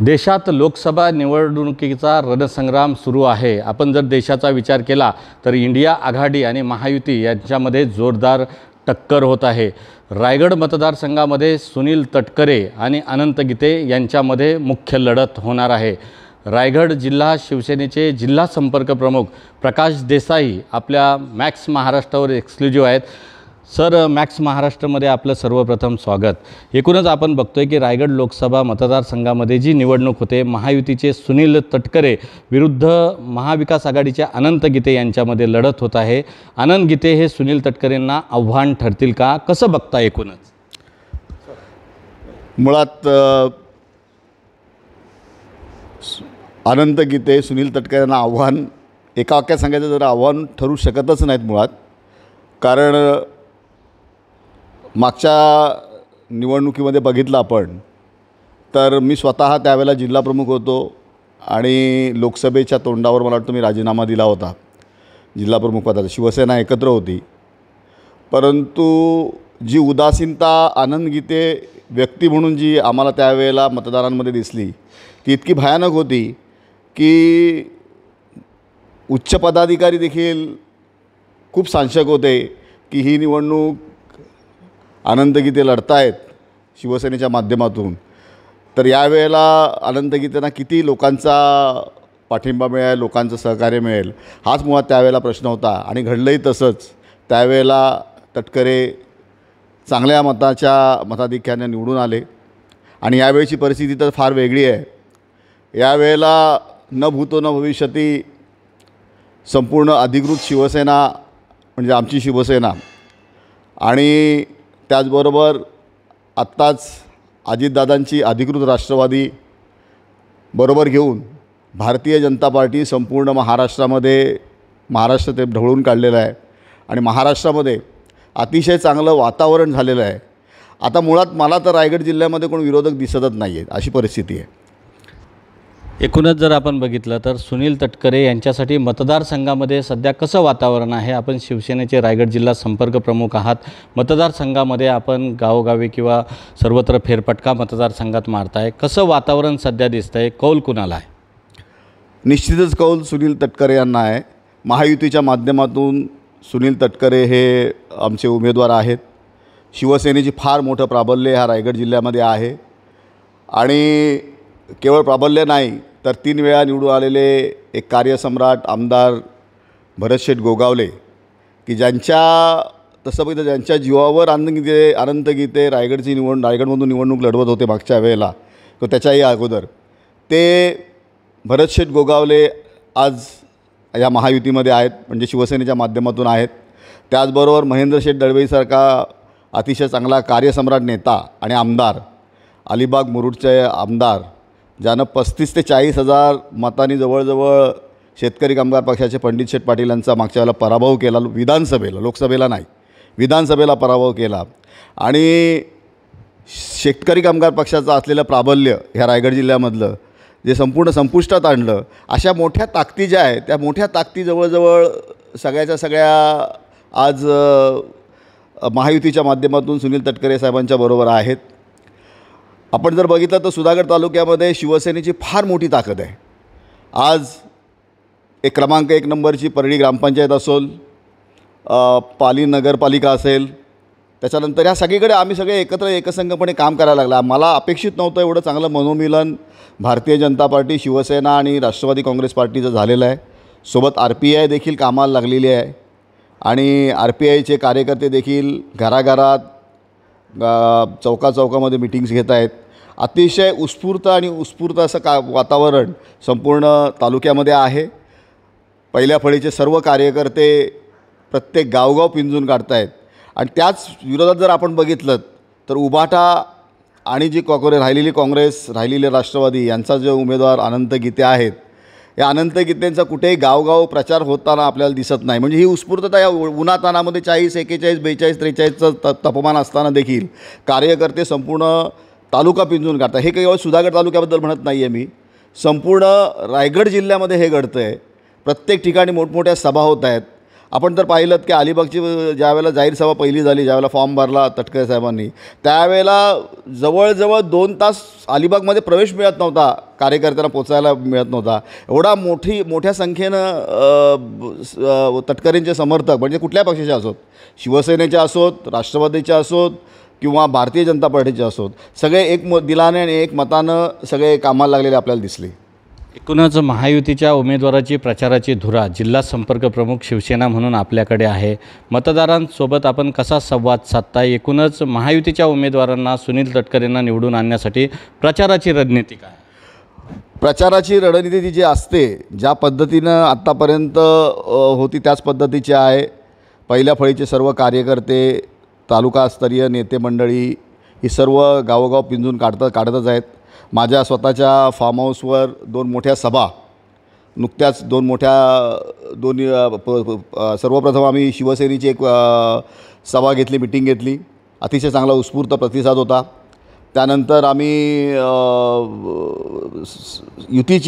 देशात लोकसभा निवडणुकीचा रणसंग्राम सुरू आहे। आपण जर देशाचा विचार केला तर इंडिया आघाडी आणि महायुती यांच्यामध्ये जोरदार टक्कर होत आहे। रायगड मतदारसंघामध्ये सुनील तटकरे आणि अनंत गीते यांच्यामध्ये मुख्य लढत होणार आहे। रायगड जिल्हा शिवसेनेचे जिल्हा संपर्क प्रमुख प्रकाश देसाई आपल्या मॅक्स महाराष्ट्रावर एक्सक्लुझिव्ह आहेत। सर, मॅक्स महाराष्ट्रामध्ये आपलं सर्वप्रथम स्वागत। एकूणच आपण बघतोय की रायगड लोकसभा मतदारसंघामध्ये जी निवडणूक होते, महायुतीचे सुनील तटकरे विरुद्ध महाविकास आघाडीच्या अनंत गीते यांच्यामध्ये लढत होत आहे। अनंत गीते हे सुनील तटकरेंना आव्हान ठरतील का, कसं बघता? एकूणच मुळात अनंत गीते सुनील तटकरेंना आव्हान एका वाक्यात सांगायचं जर आव्हान ठरू शकतच नाहीत मुळात, कारण मागच्या निवडणुकीमध्ये बघितलं आपण तर मी स्वतः त्यावेळेला जिल्हा प्रमुख होतो आणि लोकसभेच्या तोंडावर मला वाटतं मी राजीनामा दिला होता जिल्हा प्रमुख पदाचा। शिवसेना एकत्र होती, परंतु जी उदासीनता अनंत गीते व्यक्ती म्हणून जी आम्हाला त्यावेळेला मतदारांमध्ये दिसली ती इतकी भयानक होती की उच्च पदाधिकारी देखील खूप साशंक होते की ही निवडणूक अनंत गीते लढतायत शिवसेनेच्या माध्यमातून, तर यावेळेला अनंत गीतेंना किती लोकांचा पाठिंबा मिळेल, लोकांचं सहकार्य मिळेल, हाच मुळात त्यावेळेला प्रश्न होता। आणि घडलंही तसंच। त्यावेळेला तटकरे चांगल्या मताधिक्याने निवडून आले आणि यावेळची परिस्थिती तर फार वेगळी आहे। यावेळेला न भूतो न भविष्यती संपूर्ण अधिकृत शिवसेना म्हणजे आमची शिवसेना आणि त्याचबरोबर आत्ताच अजितदादांची अधिकृत राष्ट्रवादी बरोबर घेऊन भारतीय जनता पार्टी संपूर्ण महाराष्ट्र ते ढवळून काढलेलं आहे आणि महाराष्ट्रामध्ये अतिशय चांगलं वातावरण झालेलं आहे। आता मुळात मला तर रायगड जिल्ह्यामध्ये कोण विरोधक दिसतच नाही आहेत, अशी परिस्थिती आहे। एकूणच जर आपण बघितलं तर सुनील तटकरे यांच्यासाठी मतदारसंघामध्ये सध्या कसं वातावरण आहे? आपण शिवसेनेचे रायगड जिल्हा संपर्क प्रमुख आहात। मतदारसंघामध्ये आपण गावोगावी किंवा सर्वत्र फेरफटका मतदारसंघात मारताय, कसं वातावरण सध्या दिसतंय? कौल कुणाला आहे? निश्चितच कौल सुनील तटकरे यांना आहे। महायुतीच्या माध्यमातून सुनील तटकरे हे आमचे उमेदवार आहेत। शिवसेनेची फार मोठं प्राबल्य ह्या रायगड जिल्ह्यामध्ये आहे आणि केवळ प्राबल्य नाही तर 3 वेळा निवडून आलेले एक कार्यसम्राट आमदार भरतशेठ गोगावले की ज्यांच्या जीवावर अनंत गीते रायगडमधून निवडणूक लढवत होते मागच्या वेळेला, तर त्याच्याही अगोदर ते भरतशेठ गोगावले आज या महायुतीमध्ये आहेत, म्हणजे शिवसेनेच्या माध्यमातून आहेत। त्याचबरोबर महेंद्रशेठ दळवीसारखा अतिशय चांगला कार्यसम्राट नेता आणि आमदार, अलिबाग मुरुडचे आमदार, ज्यानं 35 ते 40 हजार मतांनी जवळजवळ शेतकरी कामगार पक्षाचे पंडित शेठ पाटील यांचा मागच्या वेळेला पराभव केला विधानसभेला, लोकसभेला नाही, विधानसभेला पराभव केला आणि शेतकरी कामगार पक्षाचं असलेलं प्राबल्य ह्या रायगड जिल्ह्यामधलं जे संपूर्ण संपुष्टात आणलं। अशा मोठ्या ताकदी ज्या आहेत त्या मोठ्या ताकदी जवळजवळ सगळ्या आज महायुतीच्या माध्यमातून सुनील तटकरे साहेबांच्या बरोबर आहेत। आपण जर बघितलं तर सुधागड तालुक्यामध्ये शिवसेनेची फार मोठी ताकद आहे। आज क्रमांक 1 नंबरची परळी ग्रामपंचायत असेल, पाली नगरपालिका असेल, त्याच्यानंतर ह्या सगळीकडे आम्ही सगळे एकसंघपणे काम करायला लागला। मला अपेक्षित नव्हतं एवढं चांगलं मनोमिलन भारतीय जनता पार्टी, शिवसेना आणि राष्ट्रवादी काँग्रेस पार्टीचं झालेलं आहे। सोबत RPI देखील कामाला लागलेली आहे आणि RPIचे कार्यकर्ते देखील घराघरात चौकामध्ये मिटिंग्स घेत आहेत। अतिशय उत्स्फूर्त असं वातावरण संपूर्ण तालुक्यामध्ये आहे। पहिल्या फळीचे सर्व कार्यकर्ते प्रत्येक गावगाव पिंजून काढत आहेत आणि त्याच विरोधात जर आपण बघितलं तर उभाटा आणि जी राहिलेली काँग्रेस, राहिलेले राष्ट्रवादी यांचा जो उमेदवार अनंत गीते आहेत, या अनंत गीतेंचा कुठेही गावगाव प्रचार होताना आपल्याला दिसत नाही। म्हणजे ही उत्स्फूर्तता या उन्हातानामध्ये 40, 41, 42, 43चं तापमान असताना देखील कार्यकर्ते संपूर्ण तालुका पिंजून काढतात। हे केवळ सुधागड तालुक्याबद्दल म्हणत नाही आहे मी, संपूर्ण रायगड जिल्ह्यामध्ये हे घडतं आहे। प्रत्येक ठिकाणी मोठमोठ्या सभा होत आहेत आपण जर पाहिलं की अलिबागची ज्यावेळेला जाहीर सभा पहिली झाली, ज्यावेळेला फॉर्म भरला तटकरे साहेबांनी, त्यावेळेला जवळजवळ 2 तास अलिबागमध्ये प्रवेश मिळत नव्हता, कार्यकर्त्यांना पोचायला मिळत नव्हता. एवढा मोठ्या संख्येनं तटकरेंचे समर्थक म्हणजे कुठल्या पक्षाचे असोत, शिवसेनेचे असोत, राष्ट्रवादीचे असोत किंवा भारतीय जनता पार्टीचे असोत, सगळे एक दिलाने आणि एक मतानं सगळे कामाला लागलेले आपल्याला दिसले. एकूणच महायुतीच्या उमेदवाराची प्रचाराची धुरा जिल्हा संपर्क प्रमुख शिवसेना म्हणून आपल्याकडे आहे. मतदारांसोबत आपण कसा संवाद साधता, एकूणच महायुतीच्या उमेदवारांना सुनील तटकरेंना निवडून आणण्यासाठी प्रचाराची रणनीती काय? प्रचाराची रणनीती जी असते, ज्या पद्धतीनं आत्तापर्यंत होती त्याच पद्धतीची आहे. पहिल्या फळीचे सर्व कार्यकर्ते, तालुकास्तरीय नेते मंडळी ही सर्व गावोगाव पिंजून काढतच आहेत. माझ्या स्वतःच्या फार्म हाऊसवर 2 मोठ्या सभा नुकत्याच सर्वप्रथम आम्ही शिवसेनेची एक सभा घेतली, मिटिंग घेतली. अतिशय चांगला उत्स्फूर्त प्रतिसाद होता. त्यानंतर आम्ही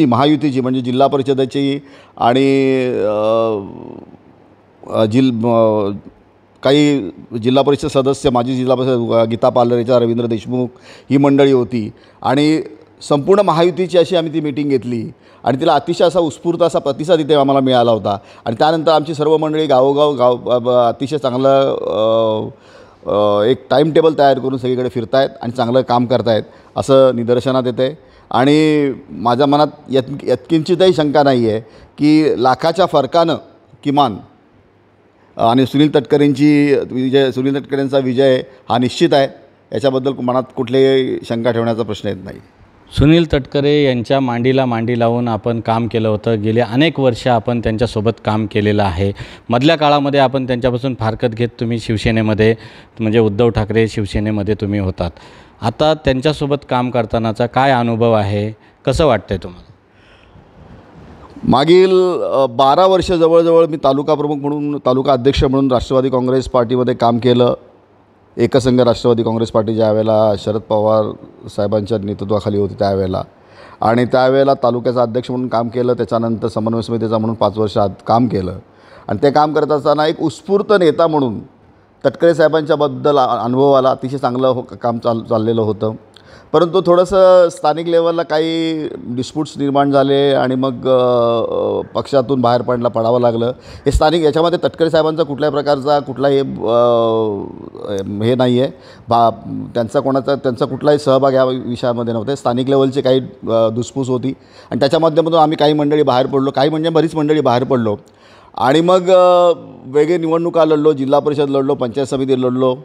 महायुतीची म्हणजे जिल्हा परिषदेची आणि काही जिल्हा परिषद सदस्य, माजी जिल्हा परिषद गीता पालरेचा, रवींद्र देशमुख ही मंडळी होती आणि संपूर्ण महायुतीची अशी आम्ही ती मीटिंग घेतली आणि तिला अतिशय असा उत्स्फूर्त असा प्रतिसाद इथे आम्हाला मिळाला होता. आणि त्यानंतर आमची सर्व मंडळी गावोगाव अतिशय चांगलं एक टाईम टेबल तयार करून सगळीकडे फिरतायत आणि चांगलं काम करतायत असं निदर्शनात येते. आणि माझ्या मनात यत्किंचितही शंका नाही आहे की लाखाच्या फरकानं किमान आणि सुनील तटकरेंचा विजय हा निश्चित आहे. याच्याबद्दल मनात कुठलीही शंका ठेवण्याचा प्रश्न येत नाही. सुनील तटकरे यांच्या मांडीला मांडी लावून आपण काम केलं होतं. गेले अनेक वर्ष आपण त्यांच्यासोबत काम केलेलं आहे. मधल्या काळामध्ये आपण त्यांच्यापासून फारकत घेत तुम्ही शिवसेनेमध्ये म्हणजे उद्धव ठाकरे शिवसेनेमध्ये तुम्ही होतात. आता त्यांच्यासोबत काम करतानाचा काय अनुभव आहे, कसं वाटतंय तुम्हाला? मागील 12 वर्ष जवळजवळ मी तालुका अध्यक्ष म्हणून राष्ट्रवादी काँग्रेस पार्टीमध्ये काम केलं. एकसंघ राष्ट्रवादी काँग्रेस पार्टी ज्या वेळेला शरद पवार साहेबांच्या नेतृत्वाखाली होती त्यावेळेला, आणि त्यावेळेला तालुक्याचा अध्यक्ष म्हणून काम केलं. त्याच्यानंतर समन्वय समितीचा म्हणून 5 वर्ष काम केलं. आणि ते काम करत असताना एक उत्स्फूर्त नेता म्हणून तटकरे साहेबांच्याबद्दल अनुभव आला. अतिशय चांगलं काम चाललेलं होतं. परंतु थोडंसं स्थानिक लेवलला काही डिस्प्यूट्स निर्माण झाले आणि मग पक्षातून बाहेर पडावं लागलं. हे स्थानिक याच्यामध्ये तटकरे साहेबांचा कुठल्याही प्रकारचा कुठलाही हे नाही आहे, त्यांचा कुठलाही सहभाग या विषयामध्ये नव्हते. स्थानिक लेवलची काही धुसफूस होती आणि त्याच्या माध्यमातून आम्ही काही मंडळी बाहेर पडलो, काही म्हणजे बरीच मंडळी बाहेर पडलो. आणि मग वेगळी निवडणुका लढलो, जिल्हा परिषद लढलो, पंचायत समिती लढलो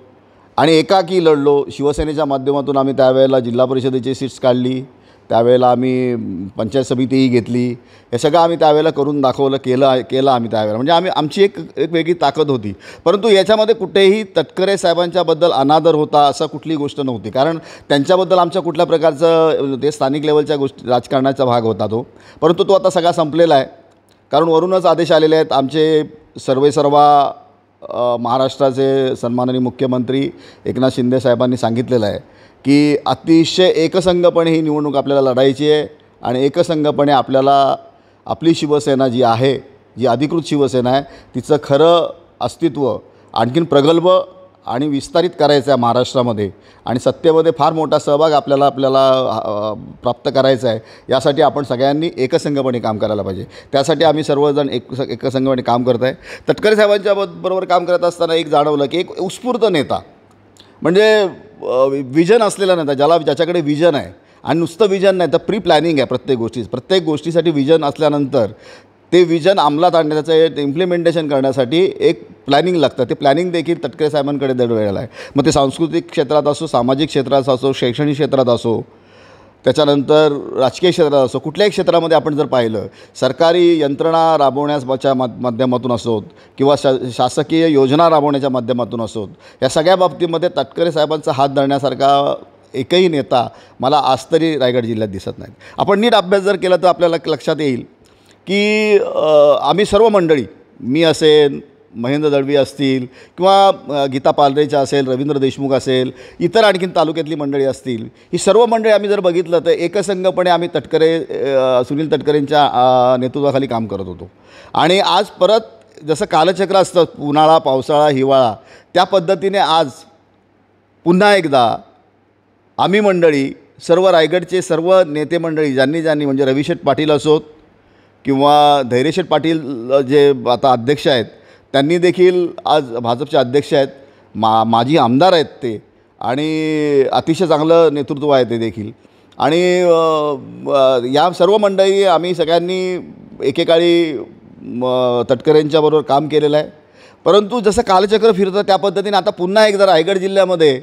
आणि एकाकी लढलो. शिवसेनेच्या माध्यमातून आम्ही त्यावेळेला जिल्हा परिषदेची सीट्स काढली, त्यावेळेला आम्ही पंचायत समितीही घेतली. हे सगळं आम्ही त्यावेळेला करून दाखवलं, केलं आम्ही त्यावेळेला. म्हणजे आमची एक वेगळी ताकद होती. परंतु याच्यामध्ये कुठेही तटकरे साहेबांच्याबद्दल अनादर होता असं कुठलीही गोष्ट नव्हती. कारण त्यांच्याबद्दल आमच्या कुठल्या प्रकारचं ते स्थानिक लेवलच्या गोष्टी राजकारणाचा भाग होता तो. परंतु तो आता सगळा संपलेला आहे. कारण वरूनच आदेश आलेले आहेत. आमचे सर्वेसर्वा महाराष्ट्राचे सन्माननीय मुख्यमंत्री एकनाथ शिंदे साहेबांनी सांगितलेलं आहे की अतिशय एकसंघपणे ही निवडणूक आपल्याला लढायची आहे आणि एकसंघपणे आपल्याला आपली शिवसेना जी आहे, जी अधिकृत शिवसेना आहे, तिचं खरं अस्तित्व आणखीन प्रगल्भ आणि विस्तारित करायचं आहे महाराष्ट्रामध्ये आणि सत्तेमध्ये फार मोठा सहभाग आपल्याला प्राप्त करायचा आहे. यासाठी आपण सगळ्यांनी एकसंघपणे काम करायला पाहिजे. त्यासाठी आम्ही सर्वजण एकसंघपणे काम करत आहे. तटकरे साहेबांच्या बरोबर काम करत असताना एक जाणवलं की एक उत्स्फूर्त नेता म्हणजे विजन असलेला नेता, ज्याच्याकडे विजन आहे आणि नुसतं विजन नाही तर प्री प्लॅनिंग आहे. प्रत्येक गोष्टीसाठी विजन असल्यानंतर ते विजन अंमलात आणण्याचं त्याचं इम्प्लिमेंटेशन करण्यासाठी एक प्लॅनिंग लागतं. ते प्लॅनिंग देखील तटकरे साहेबांकडे दरवेळेला आहे. मग ते सांस्कृतिक क्षेत्रात असो, सामाजिक क्षेत्रात असो, शैक्षणिक क्षेत्रात असो, त्याच्यानंतर राजकीय क्षेत्रात असो, कुठल्याही क्षेत्रामध्ये आपण जर पाहिलं, सरकारी यंत्रणा राबवण्याच्या माध्यमातून असोत किंवा शासकीय योजना राबवण्याच्या माध्यमातून असोत, या सगळ्या बाबतीमध्ये तटकरे साहेबांचा हात धरण्यासारखा एकही नेता मला आज तरी रायगड जिल्ह्यात दिसत नाही. आपण नीट अभ्यास जर केला तर आपल्याला लक्षात येईल की आम्ही सर्व मंडळी, मी असेल, महेंद्र दळवी असतील किंवा गीता पालरेचा असेल, रवींद्र देशमुख असेल, इतर आणखीन तालुक्यातली मंडळी असतील, ही सर्व मंडळी आम्ही जर बघितलं तर एकसंघपणे आम्ही सुनील तटकरेंच्या नेतृत्वाखाली काम करत होतो. आणि आज परत जसं कालचक्र असतं उन्हाळा पावसाळा हिवाळा, त्या पद्धतीने आज पुन्हा एकदा आम्ही मंडळी सर्व रायगडचे सर्व नेते मंडळी ज्यांनी म्हणजे रविशेठ पाटील असोत किंवा धैर्यशेठ पाटील जे आता अध्यक्ष आहेत, त्यांनी देखील आज भाजपचे अध्यक्ष आहेत, माजी आमदार आहेत ते, आणि अतिशय चांगलं नेतृत्व आहे ते देखील. आणि या सर्व मंडळी आम्ही सगळ्यांनी एकेकाळी तटकरेंच्याबरोबर काम केलेलं आहे. परंतु जसं कालचक्र फिरतं त्या पद्धतीने आता पुन्हा एकदा रायगड जिल्ह्यामध्ये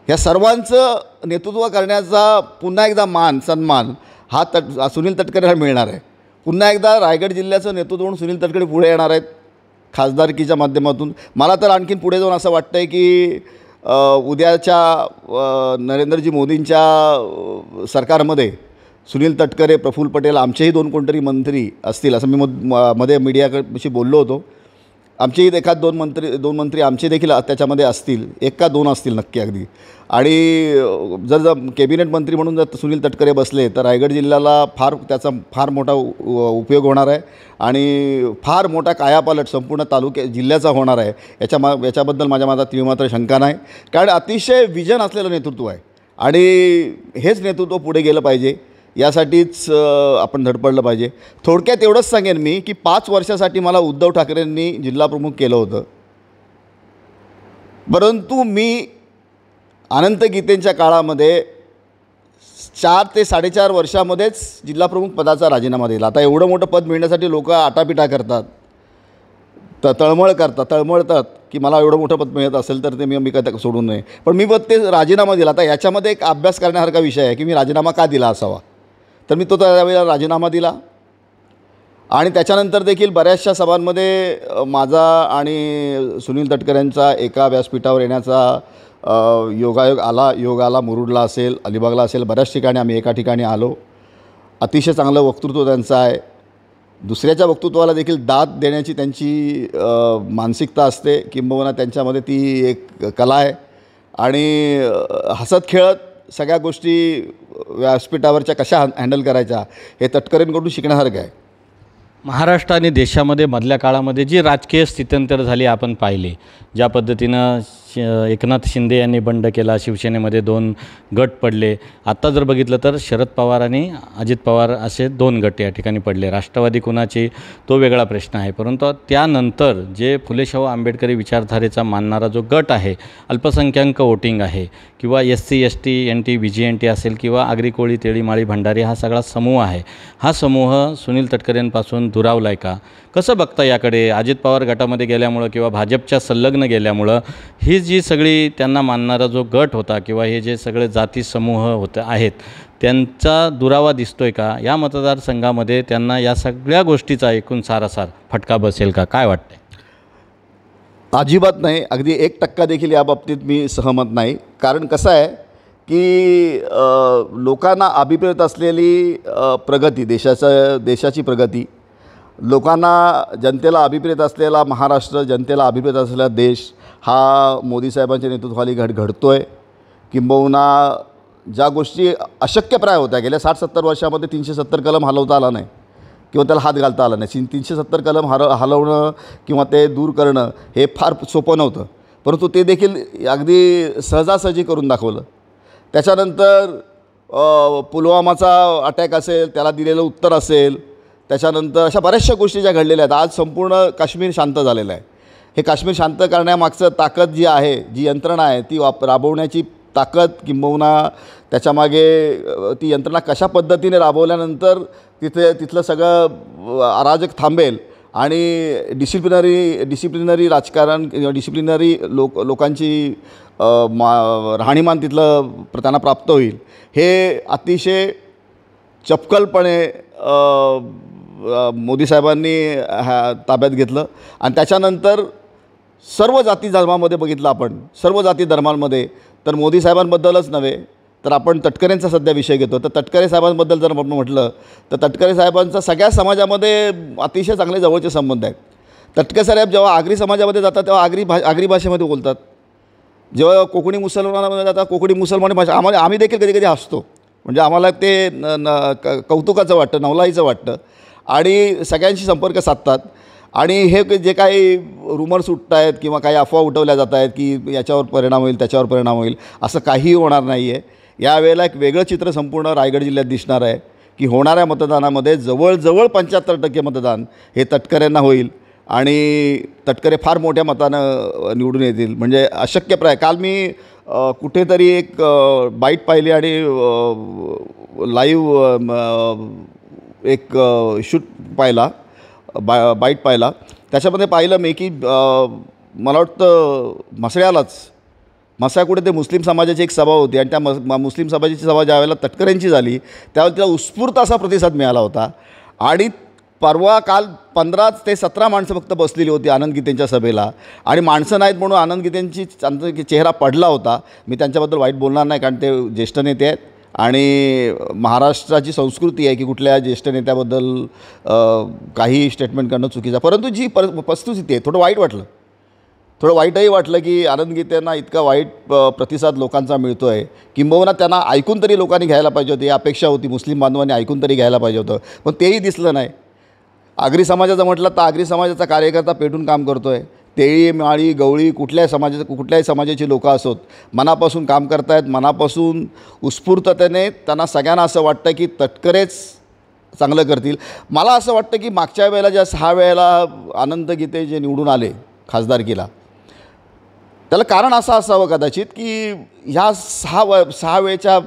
ह्या सर्वांचं नेतृत्व करण्याचा पुन्हा एकदा सन्मान हा सुनील तटकरेंना मिळणार आहे. पुन्हा एकदा रायगड जिल्ह्याचं नेतृत्व म्हणून सुनील तटकरे पुढे येणार आहेत खासदारकीच्या माध्यमातून. मला तर आणखीन पुढे जाऊन असं वाटतं आहे की उद्याच्या नरेंद्रजी मोदींच्या सरकारमध्ये सुनील तटकरे, प्रफुल्ल पटेल आमचेही 2 कोणतरी मंत्री असतील असं मी मध्ये मीडियाशी बोललो होतो. आमचेही एखाद 2 मंत्री आमचे देखील त्याच्यामध्ये असतील, 1 का 2 असतील नक्की अगदी. आणि जर कॅबिनेट मंत्री म्हणून जर सुनील तटकरे बसले तर रायगड जिल्ह्याला त्याचा फार मोठा उपयोग होणार आहे आणि फार मोठा कायापालट संपूर्ण जिल्ह्याचा होणार आहे. याच्याबद्दल माझ्या मनात तीव्र शंका नाही, कारण अतिशय विजन असलेलं नेतृत्व आहे आणि हेच नेतृत्व पुढे गेलं पाहिजे. यासाठीच आपण धडपडलं पाहिजे. थोडक्यात एवढंच सांगेन मी की 5 वर्षासाठी मला उद्धव ठाकरेंनी जिल्हाप्रमुख केलं होतं, परंतु मी अनंत गीतेंच्या काळामध्ये 4 ते 4.5 वर्षामध्येच जिल्हाप्रमुख पदाचा राजीनामा दिला. आता एवढं मोठं पद मिळण्यासाठी लोक आटापिटा करतात, तळमळतात की मला एवढं मोठं पद मिळत असेल तर ते मी कधी सोडू नये. पण मी ते राजीनामा दिला. आता याच्यामध्ये एक अभ्यास करण्यासारखा विषय आहे की मी राजीनामा का दिला असावा. तर मी त्यावेळेला राजीनामा दिला आणि त्याच्यानंतर देखील बऱ्याचशा सभांमध्ये माझा आणि सुनील तटकरेंचा एका व्यासपीठावर येण्याचा योग आला. मुरुडला असेल, अलिबागला असेल, बऱ्याच ठिकाणी आम्ही एका ठिकाणी आलो. अतिशय चांगलं वक्तृत्व त्यांचं आहे. दुसऱ्याच्या वक्तृत्वाला देखील दाद देण्याची त्यांची मानसिकता असते, किंबहुना त्यांच्यामध्ये ती एक कला आहे. आणि हसत खेळत सगळ्या गोष्टी व्यासपीठावरच्या कशा हँडल करायच्या हे तटकरेंकडून शिकण्यासारखं आहे. महाराष्ट्र आणि देशामध्ये मधल्या काळामध्ये जी राजकीय स्थित्यंतर झाली आपण पाहिली, ज्या पद्धतीनं एकनाथ शिंदे यांनी बंड केला, शिवसेनेमध्ये 2 गट पडले. आत्ता जर बघितलं तर शरद पवार आणि अजित पवार असे 2 गट या ठिकाणी पडले. राष्ट्रवादी कुणाची तो वेगळा प्रश्न आहे, परंतु त्यानंतर जे फुले शाहू आंबेडकरी विचारधारेचा मानणारा जो गट आहे, अल्पसंख्याक वोटिंग आहे किंवा SC ST NT VGNT असेल किंवा आगरी कोळी तेळी माळी भंडारी हा सगळा समूह आहे, हा समूह सुनील तटकरेंपासून दुरावला आहे का? कसं बघता याकडे? अजित पवार गटामध्ये गेल्यामुळं किंवा भाजपच्या संलग्न गेल्यामुळं ही जी सगळी त्यांना मानणारा जो गट होता किंवा हे जे सगळे जाती समूह आहेत त्यांचा दुरावा दिसतोय का? या मतदारसंघामध्ये त्यांना या सगळ्या गोष्टीचा एकूण सारासार फटका बसेल का? काय वाटतंय? अजिबात नाही. अगदी 1% देखील या बाबतीत मी सहमत नाही. कारण कसं आहे की लोकांना अभिप्रेत असलेली प्रगती, देशाची प्रगती, लोकांना जनतेला अभिप्रेत असलेला महाराष्ट्र, जनतेला अभिप्रेत असलेला देश हा मोदी साहेबांच्या नेतृत्वाखाली घडतो आहे. किंबहुना ज्या गोष्टी अशक्यप्राय होत्या गेल्या 60-70 वर्षामध्ये 370 कलम हलवता आला नाही किंवा त्याला हात घालता आला नाही. 370 कलम हलवणं किंवा ते दूर करणं हे फार सोपं नव्हतं, परंतु ते देखील अगदी सहजासहजी करून दाखवलं. त्याच्यानंतर पुलवामाचा अटॅक असेल, त्याला दिलेलं उत्तर असेल, त्याच्यानंतर अशा बऱ्याचशा गोष्टी ज्या घडलेल्या आहेत. आज संपूर्ण काश्मीर शांत झालेलं आहे. हे काश्मीर शांत करण्यामागचं ताकद जी आहे, जी यंत्रणा आहे, ती राबवण्याची ताकद किंबहुना त्याच्यामागे ती यंत्रणा कशा पद्धतीने राबवल्यानंतर तिथलं सगळं अराजक थांबेल आणि डिसिप्लिनरी राजकारण किंवा डिसिप्लिनरी लोकांची राहणीमान तिथलं त्यांना प्राप्त होईल, हे अतिशय चपकलपणे मोदी साहेबांनी ताब्यात घेतलं. आणि त्याच्यानंतर सर्व जाती धर्मामध्ये बघितलं आपण, सर्व जाती धर्मांमध्ये तर मोदी साहेबांबद्दलच नव्हे तर आपण तटकरेंचा सध्या विषय घेतो, तर तटकरे साहेबांबद्दल जर आपण म्हटलं तर तटकरे साहेबांचा सगळ्या समाजामध्ये अतिशय चांगले जवळचे संबंध आहेत. तटकरे साहेब जेव्हा आगरी समाजामध्ये जातात तेव्हा आगरी भाषेमध्ये बोलतात. जेव्हा कोकणी मुसलमानामध्ये जातात कोकणी मुसलमानी भाषा. आम्ही देखील कधी कधी हसतो, म्हणजे आम्हाला ते कौतुकाचं वाटतं, नवलाईचं वाटतं आणि सगळ्यांशी संपर्क साधतात. आणि हे जे काही रुमर्स उठत आहेत किंवा काही अफवा उठवल्या जात आहेत की याच्यावर परिणाम होईल त्याच्यावर परिणाम होईल, असं काहीही होणार नाही आहे. यावेळेला एक वेगळं चित्र संपूर्ण रायगड जिल्ह्यात दिसणार आहे की होणाऱ्या मतदानामध्ये जवळजवळ 75% मतदान हे तटकरेंना होईल आणि तटकरे फार मोठ्या मतानं निवडून येतील. म्हणजे अशक्यप्राय. काल मी कुठेतरी एक बाईट पाहिली आणि लाईव्ह एक शूट पाहिला, बाईट पाहिला. त्याच्यामध्ये पाहिलं मी की मला वाटतं म्हसळ्या कुठे ते मुस्लिम समाजाची एक सभा होती आणि त्या मुस्लिम समाजाची सभा ज्यावेळेला तटकरेंची झाली त्यावेळेला तिला उत्स्फूर्त असा प्रतिसाद मिळाला होता. आणि काल 15 ते 17 माणसं फक्त बसलेली होती आनंद गीतेंच्या सभेला आणि माणसं नाहीत म्हणून आनंद गीतेंची चेहरा पडला होता. मी त्यांच्याबद्दल वाईट बोलणार नाही कारण ते ज्येष्ठ नेते आहेत आणि महाराष्ट्राची संस्कृती आहे की कुठल्या ज्येष्ठ नेत्याबद्दल काही स्टेटमेंट करणं चुकीचं. परंतु जी वस्तुस्थिती आहे थोडं वाईटही वाटलं की आनंद गीतेंना इतका वाईट प्रतिसाद लोकांचा मिळतो आहे. किंबहुना त्यांना ऐकून तरी लोकांनी घ्यायला पाहिजे होती, ही अपेक्षा होती. मुस्लिम बांधवांनी ऐकून तरी घ्यायला पाहिजे होतं, पण तेही दिसलं नाही. आगरी समाजाचं म्हटलं तर आगरी समाजाचा कार्यकर्ता पेटून काम करतो आहे. तेळी माळी गवळी कुठल्याही समाजाची लोकं असोत, मनापासून काम करत आहेत, मनापासून उत्स्फूर्ततेने. त्यांना सगळ्यांना असं वाटतं की तटकरेच चांगलं करतील. मला असं वाटतं की मागच्या वेळेला ज्या 6 वेळेला आनंद गीते जे निवडून आले खासदारकीला, त्याला कारण असं असावं कदाचित की ह्या 6 वेळच्या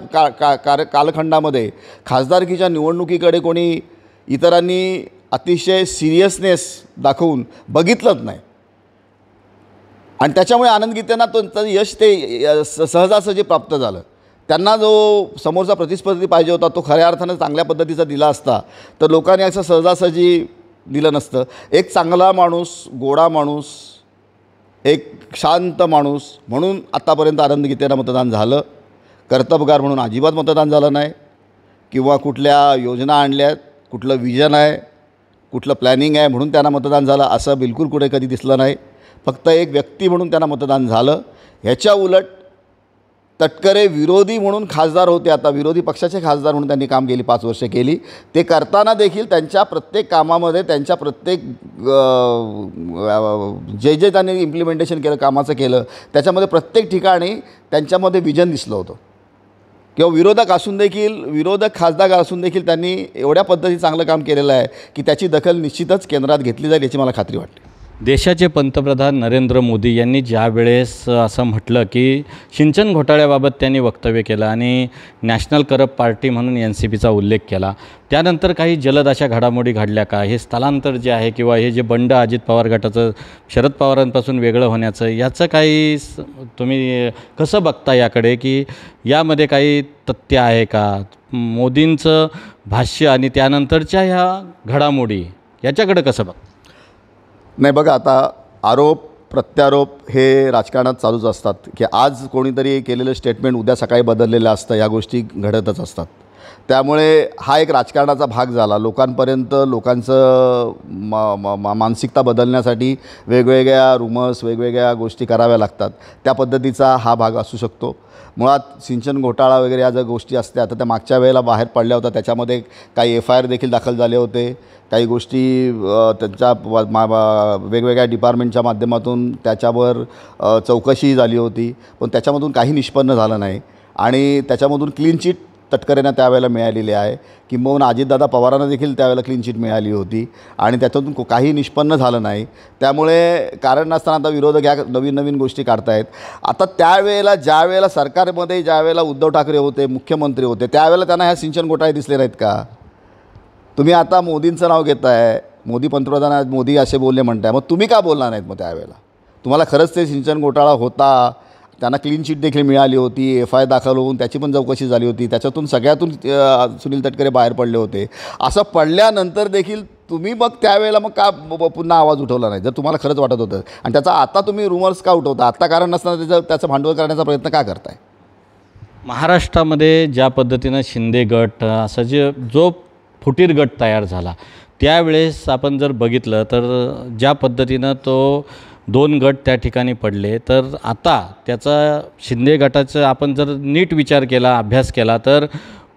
कालखंडामध्ये खासदारकीच्या निवडणुकीकडे कोणी इतरांनी अतिशय सिरियसनेस दाखवून बघितलंच नाही आणि त्याच्यामुळे आनंद गीतेंना त्यांचं यश ते सहजासहजी प्राप्त झालं. त्यांना जो समोरचा प्रतिस्पर्धी पाहिजे होता तो खऱ्या अर्थानं चांगल्या पद्धतीचा दिला असता तर लोकांनी असं सहजासहजी दिलं नसतं. एक चांगला माणूस, गोडा माणूस, एक शांत माणूस म्हणून आत्तापर्यंत आनंद गीतेंना मतदान झालं. कर्तबगार म्हणून अजिबात मतदान झालं नाही किंवा कुठल्या योजना आणल्यात, कुठलं विजन आहे, कुठलं प्लॅनिंग आहे म्हणून त्यांना मतदान झालं असं बिलकुल कुठे कधी दिसलं नाही. फक्त एक व्यक्ती म्हणून त्यांना मतदान झालं. ह्याच्या उलट तटकरे विरोधी म्हणून खासदार होते, आता विरोधी पक्षाचे खासदार म्हणून त्यांनी काम केली, 5 वर्षे केली. ते करताना देखील त्यांच्या प्रत्येक कामामध्ये त्यांच्या प्रत्येक जे त्यांनी इम्प्लिमेंटेशन केलं, कामाचं केलं, त्याच्यामध्ये प्रत्येक ठिकाणी त्यांच्यामध्ये विजन दिसलं होतं. किंवा विरोधक खासदार असून देखील त्यांनी एवढ्या पद्धतीने चांगलं काम केलेलं आहे की त्याची दखल निश्चितच केंद्रात घेतली जाईल याची मला खात्री वाटते. देशाचे पंतप्रधान नरेंद्र मोदी यांनी ज्या वेळेस असं म्हटलं की सिंचन घोटाळ्याबाबत त्यांनी वक्तव्य केलं आणि नॅशनल करप्ट पार्टी म्हणून NCPचा उल्लेख केला, त्यानंतर काही जलद अशा घडामोडी घडल्या का? हे स्थलांतर जे आहे किंवा हे जे बंड अजित पवार गटाचं शरद पवारांपासून वेगळं होण्याचं, याचं काही तुम्ही कसं बघता याकडे की यामध्ये काही तथ्य आहे का? मोदींचं भाष्य आणि त्यानंतरच्या ह्या घडामोडी याच्याकडे कसं बघता? नाही बघा, आता आरोप प्रत्यारोप हे राजकारणात चालूच असतात की आज कोणीतरी केलेलं स्टेटमेंट उद्या सकाळी बदललेलं असतं, या गोष्टी घडतच असतात. त्यामुळे हा एक राजकारणाचा भाग झाला. लोकांपर्यंत लोकांचं मानसिकता बदलण्यासाठी वेगवेगळ्या रुमर्स, वेगवेगळ्या गोष्टी कराव्या लागतात. त्या पद्धतीचा हा भाग असू शकतो. मुळात सिंचन घोटाळा वगैरे या ज्या गोष्टी असत्या तर त्या मागच्या वेळेला बाहेर पडल्या होत्या. त्याच्यामध्ये काही FIR देखील दाखल झाले होते. काही गोष्टी त्यांच्या वेगवेगळ्या डिपार्टमेंटच्या माध्यमातून त्याच्यावर चौकशी झाली होती, पण त्याच्यामधून काही निष्पन्न झालं नाही आणि त्याच्यामधून क्लीन चिट तटकरेंना त्यावेळेला मिळालेली आहे. किंबहुना अजितदादा पवारांना देखील त्यावेळेला क्लीन चिट मिळाली होती आणि त्याच्यातून काही निष्पन्न झालं नाही. त्यामुळे कारण नसताना आता विरोधक या नवीन गोष्टी काढतायत. आता त्यावेळेला ज्यावेळेला सरकारमध्ये ज्यावेळेला उद्धव ठाकरे होते, मुख्यमंत्री होते, त्यावेळेला त्यांना ह्या सिंचन घोटाळे दिसले नाहीत का? तुम्ही आता मोदींचं नाव घेताय, मोदी पंतप्रधान आहेत, मोदी असे बोलले म्हणताय, मग तुम्ही का बोलणार नाहीत? मग त्यावेळेला तुम्हाला खरंच ते सिंचन घोटाळा होता, त्यांना क्लीन चिट देखील मिळाली होती, FIR दाखल होऊन त्याची पण चौकशी झाली होती, त्याच्यातून सगळ्यातून सुनील तटकरे बाहेर पडले होते. असं पडल्यानंतर देखील तुम्ही मग त्यावेळेला मग का पुन्हा आवाज उठवला नाही? जर तुम्हाला खरंच वाटत होतं आणि त्याचा आता तुम्ही रुमर्स का उठवता? आत्ता कारण नसताना त्याचं भांडवल करण्याचा प्रयत्न का करताय? महाराष्ट्रामध्ये ज्या पद्धतीनं शिंदे गट असा जो फुटीर गट तयार झाला, त्यावेळेस आपण जर बघितलं तर ज्या पद्धतीनं तो 2 गट त्या ठिकाणी पडले, तर आता त्याचा शिंदे गटाचं आपण जर नीट विचार केला, अभ्यास केला तर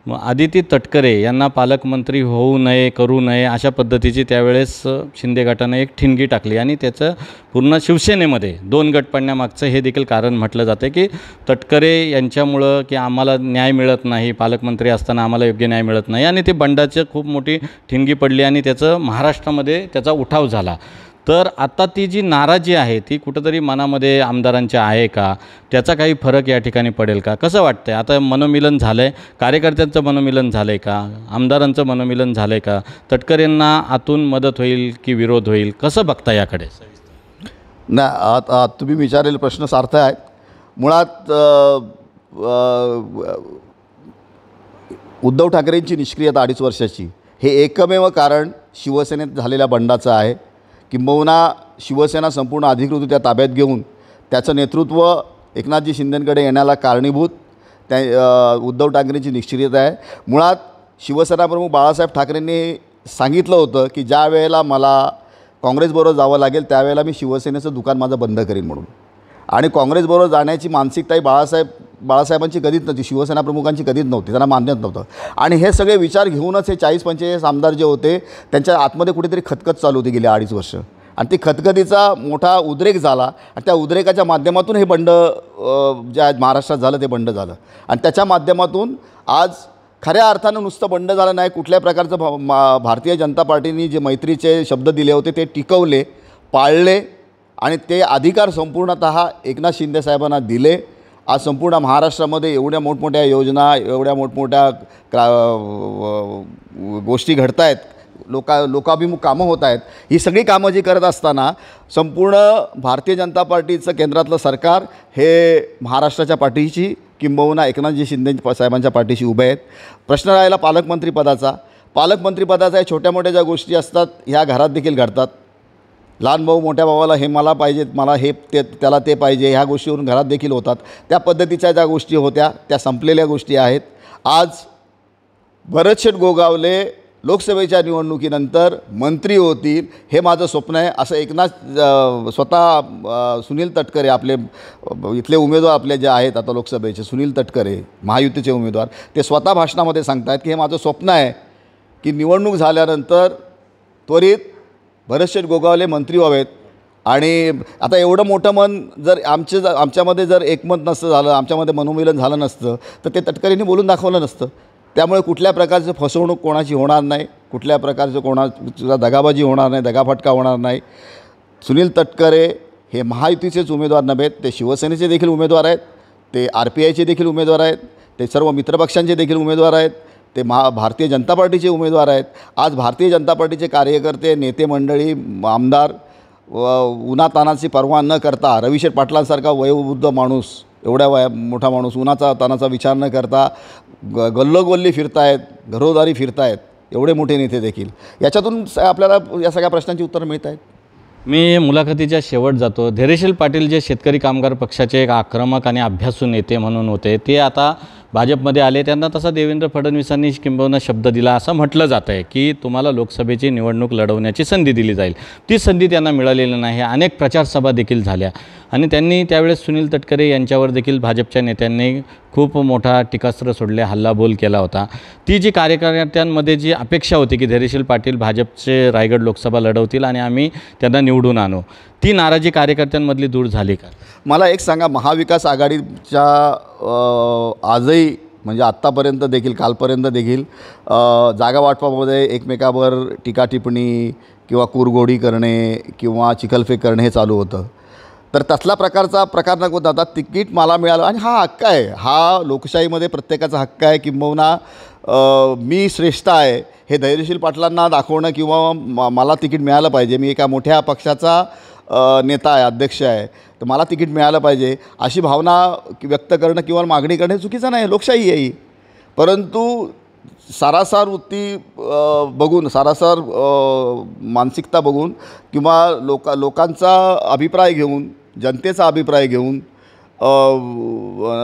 मग आदिती तटकरे यांना पालकमंत्री होऊ नये, करू नये अशा पद्धतीची त्यावेळेस शिंदे गटानं एक ठिणगी टाकली आणि त्याचं पूर्ण शिवसेनेमध्ये 2 गट पडण्यामागचं हे देखील कारण म्हटलं जातं की तटकरे यांच्यामुळं की आम्हाला न्याय मिळत नाही, पालकमंत्री असताना आम्हाला योग्य न्याय मिळत नाही आणि ते बंडाचं खूप मोठी ठिणगी पडली आणि त्याचं महाराष्ट्रामध्ये त्याचा उठाव झाला. तर आता ती जी नाराजी आहे ती कुठंतरी मनामध्ये आमदारांच्या आहे का, त्याचा काही फरक या ठिकाणी पडेल का, कसं वाटतं आहे? आता मनोमिलन झालं आहे, कार्यकर्त्यांचं मनोमिलन झालं आहे का, आमदारांचं मनोमिलन झालं आहे का, तटकरेंना आतून मदत होईल की विरोध होईल, कसं बघता याकडे? नाही, आता तुम्ही विचारलेले प्रश्न सार्थ आहेत. मुळात उद्धव ठाकरेंची निष्क्रियता 2.5 वर्षाची हे एकमेव कारण शिवसेनेत झालेल्या बंडाचं आहे. किंबहुना शिवसेना संपूर्ण अधिकृतरित्या ताब्यात घेऊन त्याचं नेतृत्व एकनाथजी शिंदेंकडे येण्याला कारणीभूत उद्धव ठाकरेंची निष्क्रियता आहे. मुळात शिवसेनाप्रमुख बाळासाहेब ठाकरेंनी सांगितलं होतं की ज्या वेळेला मला काँग्रेसबरोबर जावं लागेल त्यावेळेला मी शिवसेनेचं दुकान माझं बंद करीन म्हणून. आणि काँग्रेसबरोबर जाण्याची मानसिकताही बाळासाहेबांची कधीच नव्हती, शिवसेना प्रमुखांची कधीच नव्हती, त्यांना मान्यच नव्हतं. आणि हे सगळे विचार घेऊनच हे 40-45 आमदार जे होते त्यांच्या आतमध्ये कुठेतरी खतखत चालू होती गेली 2.5 वर्ष. आणि ती खतखतीचा मोठा उद्रेक झाला आणि त्या उद्रेकाच्या माध्यमातून हे बंड जे आज महाराष्ट्रात झालं ते बंड झालं. आणि त्याच्या माध्यमातून आज खऱ्या अर्थानं नुसतं बंड झालं नाही, कुठल्या प्रकारचं भारतीय जनता पार्टीने जे मैत्रीचे शब्द दिले होते ते टिकवले, पाळले आणि ते अधिकार संपूर्णतः एकनाथ शिंदे साहेबांना दिले. आज संपूर्ण महाराष्ट्रामध्ये एवढ्या मोठमोठ्या योजना, एवढ्या मोठमोठ्या गोष्टी घडत आहेत, लोकाभिमुख कामं होत आहेत. ही सगळी कामं जी करत असताना संपूर्ण भारतीय जनता पार्टीचं केंद्रातलं सरकार हे महाराष्ट्राच्या पाठीशी किंबहुना एकनाथजी शिंदे साहेबांच्या पाठीशी उभे आहेत. प्रश्न राहिला पालकमंत्रीपदाचा या छोट्या मोठ्या ज्या गोष्टी असतात ह्या घरात देखील घडतात. लहान भाऊ मोठ्या भावाला हे मला पाहिजे, मला हे त्याला ते पाहिजे, ह्या गोष्टीवरून घरात देखील होतात. त्या पद्धतीच्या ज्या गोष्टी होत्या त्या संपलेल्या गोष्टी आहेत. आज भरतशेठ गोगावले लोकसभेच्या निवडणुकीनंतर मंत्री होतील हे माझं स्वप्न आहे असं स्वतः सुनील तटकरे आपले इथले उमेदवार आपले जे आहेत आता लोकसभेचे सुनील तटकरे महायुतीचे उमेदवार ते स्वतः भाषणामध्ये सांगतात की हे माझं स्वप्न आहे की निवडणूक झाल्यानंतर त्वरित भरतशेठ गोगावले मंत्री व्हावेत. आणि आता एवढं मोठं मन जर आमच्यामध्ये जर एकमत नसतं झालं, आमच्यामध्ये मनोमिलन झालं नसतं तर ते तटकरेंनी बोलून दाखवलं नसतं. त्यामुळे कुठल्या प्रकारचं फसवणूक कोणाची होणार नाही, कुठल्या प्रकारचं कोणाचा दगाबाजी होणार नाही, दगाफटका होणार नाही. सुनील तटकरे हे महायुतीचेच उमेदवार नव्हेत, ते शिवसेनेचे देखील उमेदवार आहेत, ते RPIचे देखील उमेदवार आहेत, ते सर्व मित्रपक्षांचे देखील उमेदवार आहेत, ते भारतीय जनता पार्टीचे उमेदवार आहेत. आज भारतीय जनता पार्टीचे कार्यकर्ते, नेते मंडळी, आमदार उन्हातानाची पर्वा न करता रविशेठ पाटलांसारखा वयोवृद्ध माणूस, एवढ्या मोठा माणूस उन्हाचा तानाचा विचार न करता गल्लोगल्ली फिरतायत, घरोदारी फिरतायत एवढे मोठे नेते देखील. याच्यातून आपल्याला या सगळ्या प्रश्नांची उत्तरं मिळत आहेत. मी मुलाखतीच्या शेवट जातो. धैर्यशील पाटील जे शेतकरी कामगार पक्षाचे एक आक्रमक आणि अभ्यासू नेते म्हणून होते, ते आता भाजपमध्ये आले. त्यांना तसा देवेंद्र फडणवीसांनी किंबहुना शब्द दिला असं म्हटलं जातं आहे की तुम्हाला लोकसभेची निवडणूक लढवण्याची संधी दिली जाईल. ती संधी त्यांना मिळालेली नाही. अनेक प्रचारसभा देखील झाल्या आणि त्यांनी त्यावेळेस सुनील तटकरे यांच्यावर देखील भाजपच्या नेत्यांनी खूप मोठा टीकास्त्र सोडले, हल्लाबोल केला होता. ती जी कार्यकर्त्यांमध्ये जी अपेक्षा होती की धैर्यशील पाटील भाजपचे रायगड लोकसभा लढवतील आणि आम्ही त्यांना निवडून आणू, ती नाराजी कार्यकर्त्यांमधली दूर झाली का? मला एक सांगा, महाविकास आघाडीच्या आजही म्हणजे आत्तापर्यंत देखील कालपर्यंत देखील जागा वाटपामध्ये एकमेकावर टीका टिप्पणी किंवा कुरघोडी करणे किंवा चिखलफेक करणे हे चालू होतं. तर तसला प्रकार नको होता. तिकीट मला मिळालं आणि हा हक्क आहे, हा लोकशाहीमध्ये प्रत्येकाचा हक्क आहे. किंबहुना मी श्रेष्ठ आहे हे धैर्यशील पाटलांना दाखवणं किंवा मला तिकीट मिळालं पाहिजे, मी एका मोठ्या पक्षाचा नेता आहे, अध्यक्ष आहे, तर मला तिकीट मिळालं पाहिजे अशी भावना व्यक्त करणं किंवा मागणी करणं चुकीचं नाही, लोकशाही आहे ही. परंतु सारासार वृत्ती बघून, सारासार मानसिकता बघून किंवा लोकांचा अभिप्राय घेऊन, जनतेचा अभिप्राय घेऊन,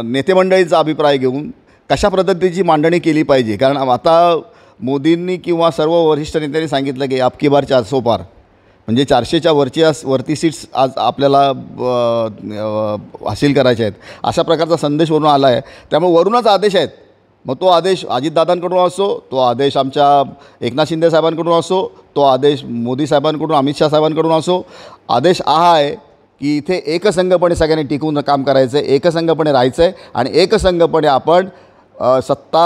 नेतेमंडळीचा अभिप्राय घेऊन कशा पद्धतीची मांडणी केली पाहिजे. कारण आता मोदींनी किंवा सर्व वरिष्ठ नेत्यांनी सांगितलं की अब की बार 400 पार, म्हणजे 400च्या वरती सीट्स आज आपल्याला हासिल करायचे आहेत अशा प्रकारचा संदेश वरून आला आहे. त्यामुळे वरूनच आदेश आहेत मग तो आदेश अजितदादांकडून असो, तो आदेश आमच्या एकनाथ शिंदे साहेबांकडून असो, तो आदेश मोदी साहेबांकडून, अमित शाह साहेबांकडून असो, आदेश हा आहे की इथे एकसंघपणे सगळ्यांनी टिकून काम करायचं आहे, एकसंघपणे राहायचं आहे आणि एकसंघपणे आपण सत्ता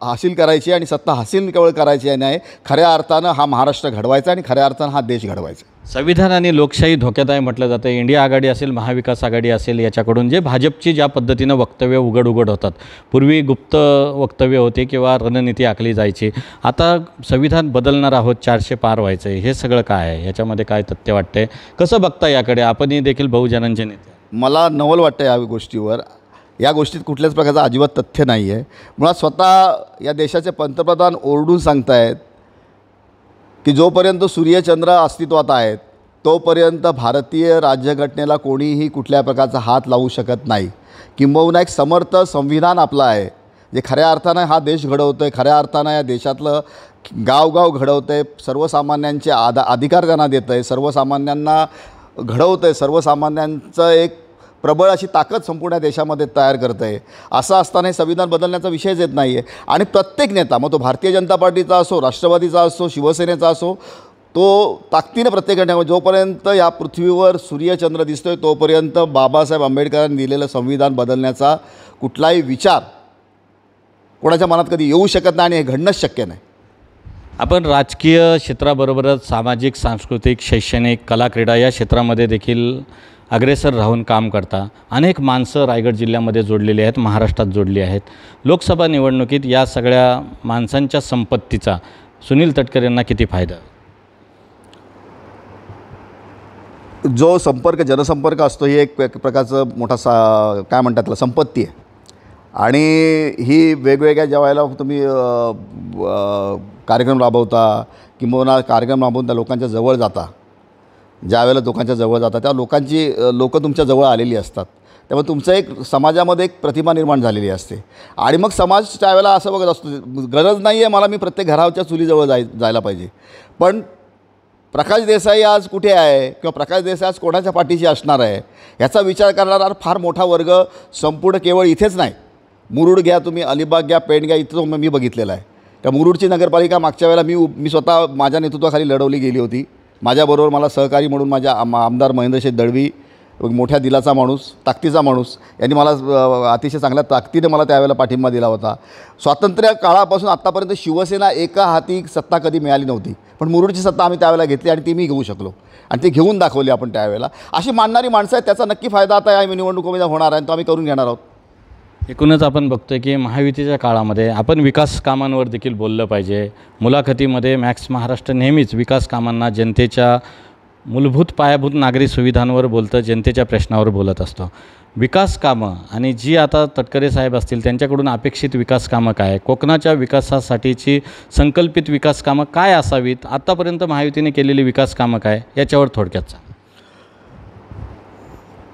हासिल करायची आणि सत्ता हासिल केवळ करायची नाही, खऱ्या अर्थानं हा महाराष्ट्र घडवायचा आणि खऱ्या अर्थानं हा देश घडवायचा. संविधान आणि लोकशाही धोक्यात आहे म्हटलं जातं. इंडिया आघाडी असेल, महाविकास आघाडी असेल, याच्याकडून जे भाजपची ज्या पद्धतीनं वक्तव्य उघड होतात, पूर्वी गुप्त वक्तव्य होते किंवा रणनीती आखली जायची, आता संविधान बदलणार आहोत, 400 पार व्हायचं आहे, हे सगळं काय आहे, याच्यामध्ये काय तथ्य वाटतंय, कसं बघता याकडे? आपणही देखील बहुजनांचे नेते. मला नवल वाटतं या गोष्टीवर. या गोष्टीत कुठल्याच प्रकारचं अजिबात तथ्य नाही आहे. मुळात स्वतः या देशाचे पंतप्रधान ओरडून सांगतायत की जोपर्यंत सूर्यचंद्र अस्तित्वात आहेत तोपर्यंत भारतीय राज्यघटनेला कोणीही कुठल्या प्रकारचा हात लावू शकत नाही. किंबहुना एक समर्थ संविधान आपलं आहे जे खऱ्या अर्थानं हा देश घडवतं आहे, खऱ्या अर्थानं या देशातलं गावगाव घडवतं आहे, सर्वसामान्यांचे अधिकार त्यांना देतं आहे, सर्वसामान्यांना घडवतं आहे, सर्वसामान्यांचं एक प्रबळ अशी ताकद संपूर्ण देशामध्ये तयार करतं आहे. असं असताना हे संविधान बदलण्याचा विषयच येत नाही आहे. आणि प्रत्येक नेता, मग तो भारतीय जनता पार्टीचा असो, राष्ट्रवादीचा असो, शिवसेनेचा असो, तो ताकदीनं प्रत्येकाने, जोपर्यंत या पृथ्वीवर सूर्यचंद्र दिसतोय तोपर्यंत बाबासाहेब आंबेडकरांनी दिलेलं संविधान बदलण्याचा कुठलाही विचार कोणाच्या मनात कधी येऊ शकत नाही आणि हे घडणंच शक्य नाही. आपण राजकीय क्षेत्राबरोबरच सामाजिक, सांस्कृतिक, शैक्षणिक, कला, क्रीडा या क्षेत्रामध्ये देखील अग्रेसर राहून काम करता. अनेक माणसं रायगड जिल्ह्यामध्ये जोडलेली आहेत, महाराष्ट्रात जोडली आहेत. लोकसभा निवडणुकीत या सगळ्या माणसांच्या संपत्तीचा सुनील तटकरे यांना किती फायदा? जो संपर्क, जनसंपर्क असतो, ही एक प्रकारचं मोठा काय म्हणतात त्याला, संपत्ती आहे. आणि ही वेगवेगळ्या ज्या वेळेला तुम्ही कार्यक्रम राबवता किंवा कार्यक्रम राबवून त्या लोकांच्या जवळ जाता, ज्या वेळेला लोकांच्या जवळ जातात त्या लोक तुमच्या जवळ आलेली असतात. त्यामुळे तुमचं एक समाजामध्ये एक प्रतिमा निर्माण झालेली असते. आणि मग समाज त्यावेळेला असं बघत असतो, गरज नाही आहे मला मी प्रत्येक घराच्या चुलीजवळ जायला पाहिजे, पण प्रकाश देसाई आज कुठे आहे किंवा प्रकाश देसाई आज कोणाच्या पाठीशी असणार आहे ह्याचा विचार करणारा फार मोठा वर्ग संपूर्ण केवळ इथेच नाही, मुरुड घ्या तुम्ही, अलिबाग घ्या, पेण घ्या, इथं मी बघितलेलं आहे. त्या मुरुडची नगरपालिका मागच्या वेळेला मी स्वतः माझ्या नेतृत्वाखाली लढवली गेली होती. माझ्याबरोबर मला सहकारी म्हणून माझ्या आमदार महेंद्रशेठ दळवी, मोठ्या दिलाचा माणूस, ताकदीचा माणूस, यांनी मला अतिशय चांगल्या ताकदीने मला त्यावेळेला पाठिंबा दिला होता. स्वातंत्र्य काळापासून आत्तापर्यंत शिवसेना एका हाती सत्ता कधी मिळाली नव्हती, पण मुरुडची सत्ता आम्ही त्यावेळेला घेतली आणि ती मी घेऊ शकलो आणि ती घेऊन दाखवली आपण त्यावेळेला. अशी मानणारी माणसं आहेत, त्याचा नक्की फायदा आता या निवडणुकीमध्ये होणार आहे आणि तो आम्ही करून घेणार आहोत. एकूणच आपण बघतोय की महायुतीच्या काळामध्ये आपण विकास कामांवर देखील बोललं पाहिजे. मुलाखतीमध्ये मॅक्स महाराष्ट्र नेहमीच विकास कामांना, जनतेच्या मूलभूत पायाभूत नागरी सुविधांवर बोलतं, जनतेच्या प्रश्नावर बोलत असतो. विकास कामं आणि जी आता तटकरे साहेब असतील त्यांच्याकडून अपेक्षित विकास कामं काय, कोकणाच्या विकासासाठीची संकल्पित विकास कामं काय असावीत, आत्तापर्यंत महायुतीने केलेली विकास कामं काय, याच्यावर थोडक्यात सांग.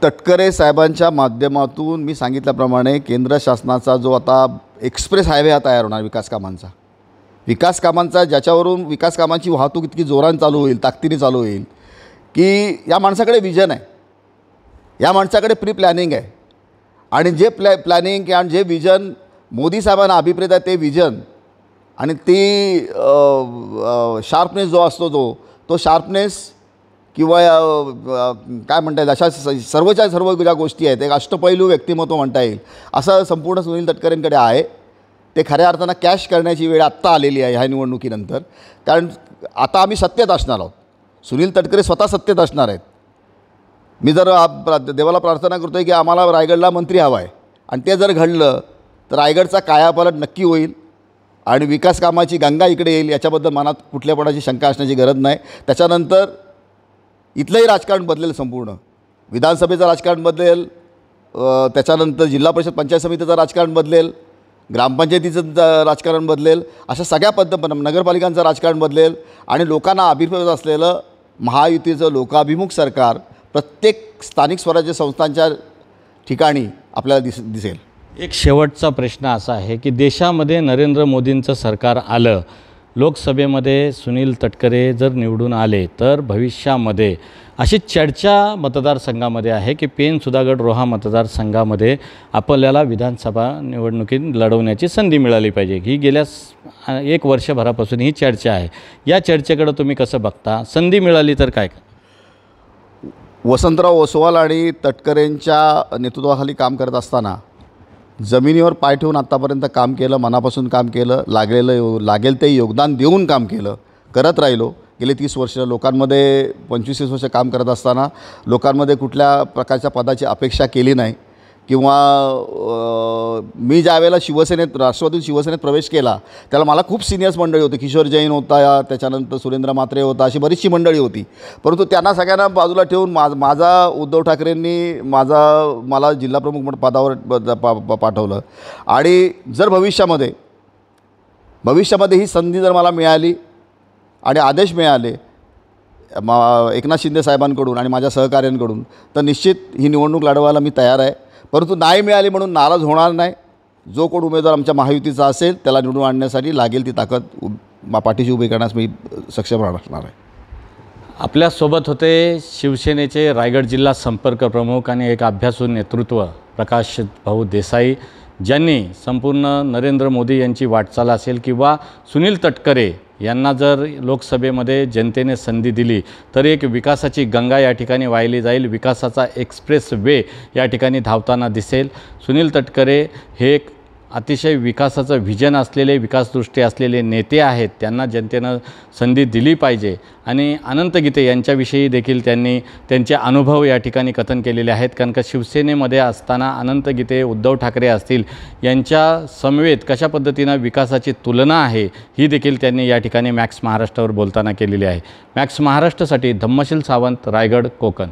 तटकरे साहेबांच्या माध्यमातून मी सांगितल्याप्रमाणे केंद्र शासनाचा जो आता एक्सप्रेस हायवे हा तयार होणार विकास कामांचा ज्याच्यावरून विकास कामांची वाहतूक इतकी जोराने चालू होईल, ताकदीने चालू होईल की या माणसाकडे विजन आहे, या माणसाकडे प्री प्लॅनिंग आहे. आणि जे प्लॅनिंग आणि जे विजन मोदी साहेबांना अभिप्रेत आहे ते विजन आणि ती शार्पनेस जो असतो तो शार्पनेस किंवा काय म्हणता येईल अशा सर्व ज्या गोष्टी आहेत, एक अष्टपैलू व्यक्तिमत्व म्हणता येईल असं संपूर्ण सुनील तटकरेंकडे आहे. ते खऱ्या अर्थानं कॅश करण्याची वेळ आत्ता आलेली आहे ह्या निवडणुकीनंतर. कारण आता आम्ही सत्तेत असणार आहोत, सुनील तटकरे स्वतः सत्तेत असणार आहेत. मी जर देवाला प्रार्थना करतो आहे की आम्हाला रायगडला मंत्री हवा आहे आणि ते जर घडलं तर रायगडचा कायापालट नक्की होईल आणि विकास कामाची गंगा इकडे येईल, याच्याबद्दल मनात कुठल्यापणाची शंका असण्याची गरज नाही. त्याच्यानंतर इथलंही राजकारण बदलेल, संपूर्ण विधानसभेचं राजकारण बदलेल, त्याच्यानंतर जिल्हा परिषद पंचायत समितीचं राजकारण बदलेल, ग्रामपंचायतीचं राजकारण बदलेल, अशा सगळ्या पद्धतीनं नगरपालिकांचं राजकारण बदलेल आणि लोकांना अभिप्रेत असलेलं महायुतीचं लोकाभिमुख सरकार प्रत्येक स्थानिक स्वराज्य संस्थांच्या ठिकाणी आपल्याला दिसेल. एक शेवटचा प्रश्न असा आहे की देशामध्ये नरेंद्र मोदींचं सरकार आलं, लोकसभेमध्ये सुनील तटकरे जर निवडून आले तर भविष्यामध्ये अशी चर्चा मतदारसंघामध्ये आहे की पेन सुधागड रोहा मतदारसंघामध्ये आपल्याला विधानसभा निवडणुकीत लढवण्याची संधी मिळाली पाहिजे. ही गेल्या 1 वर्षभरापासून ही चर्चा आहे. या चर्चेकडे तुम्ही कसं बघता? संधी मिळाली तर काय? वसंतराव ओसवाल आणि तटकरेंच्या नेतृत्वाखाली काम करत असताना जमिनीवर पाय ठेवून आत्तापर्यंत काम केलं, मनापासून काम केलं, लागेल ते योगदान देऊन काम केलं, करत राहिलो. गेले 30 वर्ष लोकांमध्ये 25 वर्ष काम करत असताना लोकांमध्ये कुठल्या प्रकारच्या पदाची अपेक्षा केली नाही किंवा मी ज्या वेळेला राष्ट्रवादीतून शिवसेनेत प्रवेश केला त्याला मला खूप सिनियर्स मंडळी होती. किशोर जैन होता, त्याच्यानंतर सुरेंद्र म्हात्रे होता, अशी बरीचशी मंडळी होती. परंतु त्यांना सगळ्यांना बाजूला ठेवून माझा उद्धव ठाकरेंनी मला जिल्हाप्रमुख पदावर पाठवलं. आणि जर भविष्यामध्ये ही संधी जर मला मिळाली आणि आदेश मिळाले एकनाथ शिंदे साहेबांकडून आणि माझ्या सहकाऱ्यांकडून तर निश्चित ही निवडणूक लढवायला मी तयार आहे. परंतु नाही मिळाली म्हणून नाराज होणार नाही. जो कोण उमेदवार आमच्या महायुतीचा असेल त्याला निवडून आणण्यासाठी लागेल ती ताकद पाठीशी उभी करण्यास मी सक्षम राहणार आहे. आपल्यासोबत होते शिवसेनेचे रायगड जिल्हा संपर्क प्रमुख आणि एक अभ्यासू नेतृत्व प्रकाश भाऊ देसाई, ज्यांनी संपूर्ण नरेंद्र मोदी यांची वाटचाल असेल किंवा सुनील तटकरे यांना जर लोकसभेमध्ये जनतेने संधी दिली तर एक विकासाची गंगा या ठिकाणी वाहिली जाईल, विकासाचा एक्सप्रेस वे या ठिकाणी धावताना दिसेल. सुनील तटकरे हे एक अतिशय विकासाचं व्हिजन असलेले, विकासदृष्टी असलेले नेते आहेत. त्यांना जनतेनं संधी दिली पाहिजे. आणि अनंत गीते यांच्याविषयी देखील त्यांनी त्यांचे अनुभव या ठिकाणी कथन केलेले आहेत. कारण का शिवसेनेमध्ये असताना अनंत गीते, उद्धव ठाकरे असतील यांच्या समवेत कशा पद्धतीनं विकासाची तुलना आहे ही देखील त्यांनी या ठिकाणी मॅक्स महाराष्ट्रावर बोलताना केलेली आहे. मॅक्स महाराष्ट्रासाठी धम्मशील सावंत, रायगड, कोकण.